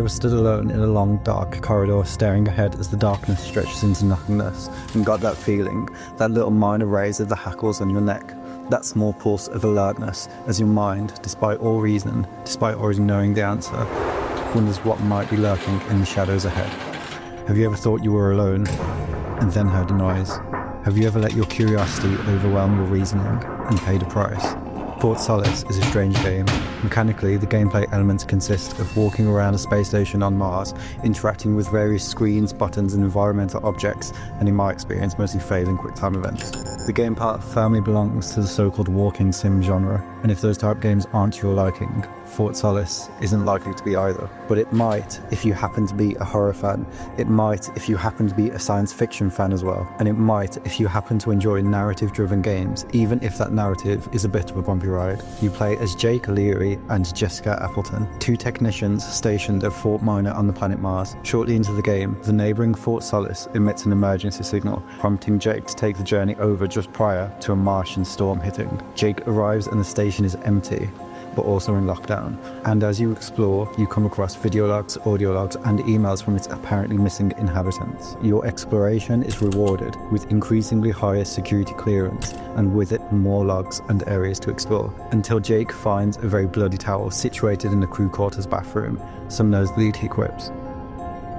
ever stood alone in a long, dark corridor staring ahead as the darkness stretches into nothingness and got that feeling, that little minor raise of the hackles on your neck, that small pulse of alertness as your mind, despite all reason, despite already knowing the answer, wonders what might be lurking in the shadows ahead? Have you ever thought you were alone and then heard a noise? Have you ever let your curiosity overwhelm your reasoning and paid a price? Fort Solis is a strange game. Mechanically, the gameplay elements consist of walking around a space station on Mars, interacting with various screens, buttons and environmental objects, and in my experience, mostly failing QuickTime events. The game part firmly belongs to the so-called walking sim genre, and if those type games aren't to your liking, Fort Solis isn't likely to be either. But it might if you happen to be a horror fan, it might if you happen to be a science fiction fan as well, and it might if you happen to enjoy narrative-driven games, even if that narrative is a bit of a bumpy ride. You play as Jake O'Leary and Jessica Appleton, two technicians stationed at Fort Minor on the planet Mars. Shortly into the game, the neighbouring Fort Solis emits an emergency signal, prompting Jake to take the journey over just prior to a Martian storm hitting. Jake arrives and the station is empty, but also in lockdown. And as you explore, you come across video logs, audio logs, and emails from its apparently missing inhabitants. Your exploration is rewarded with increasingly higher security clearance, and with it more logs and areas to explore, until Jake finds a very bloody towel situated in the crew quarters bathroom, some nosebleed he quips.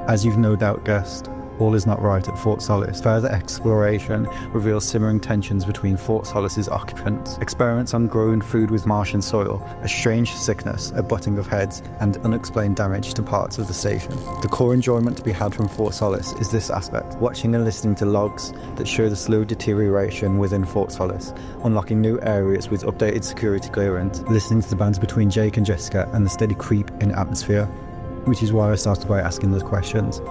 As you've no doubt guessed, all is not right at Fort Solis. Further exploration reveals simmering tensions between Fort Solis's occupants, experiments on growing food with Martian soil, a strange sickness, a butting of heads, and unexplained damage to parts of the station. The core enjoyment to be had from Fort Solis is this aspect, watching and listening to logs that show the slow deterioration within Fort Solis, unlocking new areas with updated security clearance, listening to the banter between Jake and Jessica, and the steady creep in atmosphere, which is why I started by asking those questions.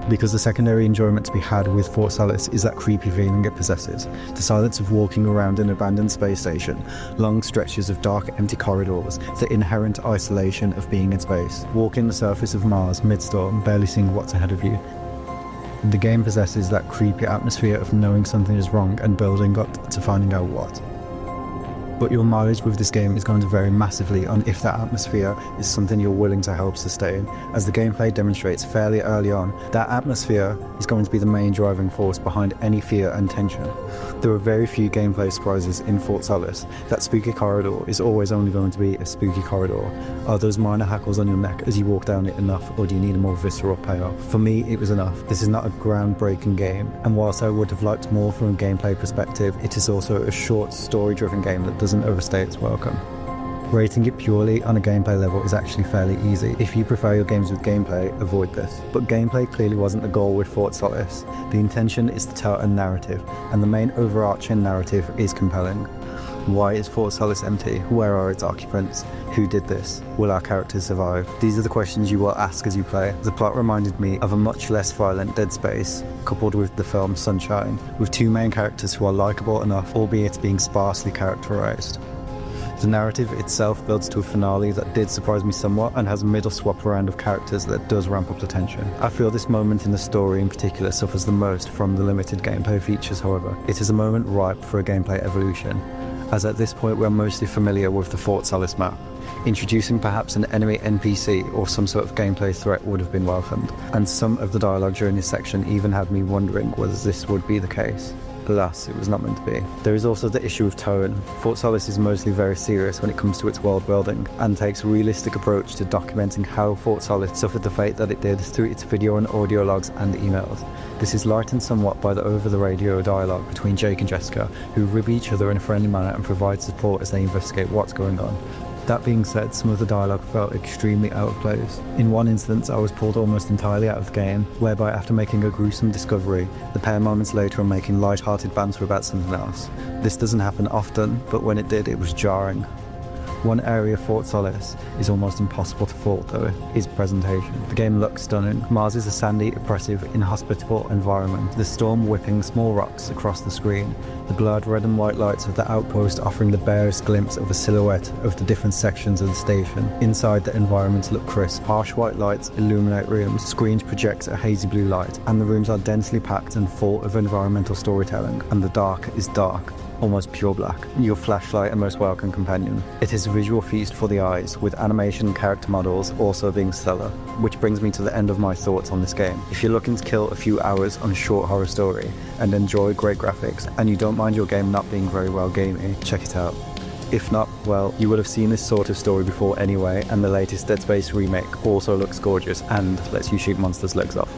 Because the secondary enjoyment to be had with Fort Solis is that creepy feeling it possesses, the silence of walking around an abandoned space station, long stretches of dark empty corridors, the inherent isolation of being in space, walking the surface of Mars mid-storm, barely seeing what's ahead of you. The game possesses that creepy atmosphere of knowing something is wrong and building up to finding out what. But your mileage with this game is going to vary massively on if that atmosphere is something you're willing to help sustain. As the gameplay demonstrates fairly early on, that atmosphere is going to be the main driving force behind any fear and tension. There are very few gameplay surprises in Fort Solis. That spooky corridor is always only going to be a spooky corridor. Are those minor hackles on your neck as you walk down it enough, or do you need a more visceral payoff? For me, it was enough. This is not a groundbreaking game, and whilst I would have liked more from a gameplay perspective, it is also a short, story-driven game that doesn't overstay its welcome. Rating it purely on a gameplay level is actually fairly easy. If you prefer your games with gameplay, avoid this. But gameplay clearly wasn't the goal with Fort Solis. The intention is to tell a narrative, and the main overarching narrative is compelling. Why is Fort Solis empty? Where are its occupants? Who did this? Will our characters survive? These are the questions you will ask as you play. The plot reminded me of a much less violent Dead Space, coupled with the film Sunshine, with two main characters who are likeable enough, albeit being sparsely characterized. The narrative itself builds to a finale that did surprise me somewhat, and has a middle swap around of characters that does ramp up the tension. I feel this moment in the story in particular suffers the most from the limited gameplay features, however. It is a moment ripe for a gameplay evolution, as at this point we are mostly familiar with the Fort Solis map. Introducing perhaps an enemy NPC or some sort of gameplay threat would have been welcomed, and some of the dialogue during this section even had me wondering whether this would be the case. Alas, it was not meant to be. There is also the issue of tone. Fort Solis is mostly very serious when it comes to its world building, and takes a realistic approach to documenting how Fort Solis suffered the fate that it did through its video and audio logs and emails. This is lightened somewhat by the over-the-radio dialogue between Jake and Jessica, who rib each other in a friendly manner and provide support as they investigate what's going on. That being said, some of the dialogue felt extremely out of place. In one instance, I was pulled almost entirely out of the game, whereby after making a gruesome discovery, the pair moments later are making light-hearted banter about something else. This doesn't happen often, but when it did, it was jarring. One area of Fort Solis is almost impossible to fault though, is presentation. The game looks stunning. Mars is a sandy, oppressive, inhospitable environment, the storm whipping small rocks across the screen, the blurred red and white lights of the outpost offering the barest glimpse of a silhouette of the different sections of the station. Inside, the environments look crisp. Harsh white lights illuminate rooms, screens project a hazy blue light, and the rooms are densely packed and full of environmental storytelling, and the dark is dark. almost pure black, your flashlight and most welcome companion. It is a visual feast for the eyes, with animation and character models also being stellar, which brings me to the end of my thoughts on this game. If you're looking to kill a few hours on a short horror story and enjoy great graphics, and you don't mind your game not being very well gamey, check it out. If not, well, you would have seen this sort of story before anyway, and the latest Dead Space remake also looks gorgeous and lets you shoot monsters' legs off.